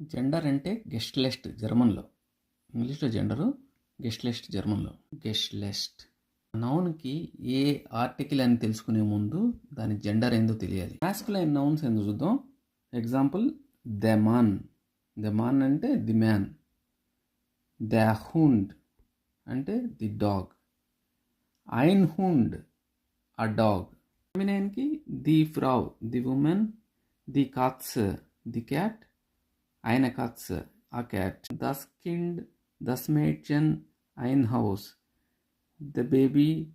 Gender అంటే గెస్ట్లెస్ట్ జర్మన్లో. ఇంగ్లీష్లో gender, గెస్ట్లెస్ట్ జర్మన్లో. గెస్ట్లెస్ట్ నౌన్కి ఏ article అని తెలుసుకునే ముందు దాని జెండర్ ఏందో తెలియాలి. మాస్కులైన్ నౌన్స్ ఎందుకు చూద్దాం. ఎగ్జాంపుల్ ద మాన్. ద మాన్ అంటే ది మ్యాన్. ద హుండ్ అంటే ది డాగ్. ఐన్ హుండ్ a dog. ఫెమినైన్కి ది ఫ్రౌ ది ఉమెన్. ది కాట్స్ the cat. eine Katze a cat. Das Kind, das Mädchen, ein Haus. The baby,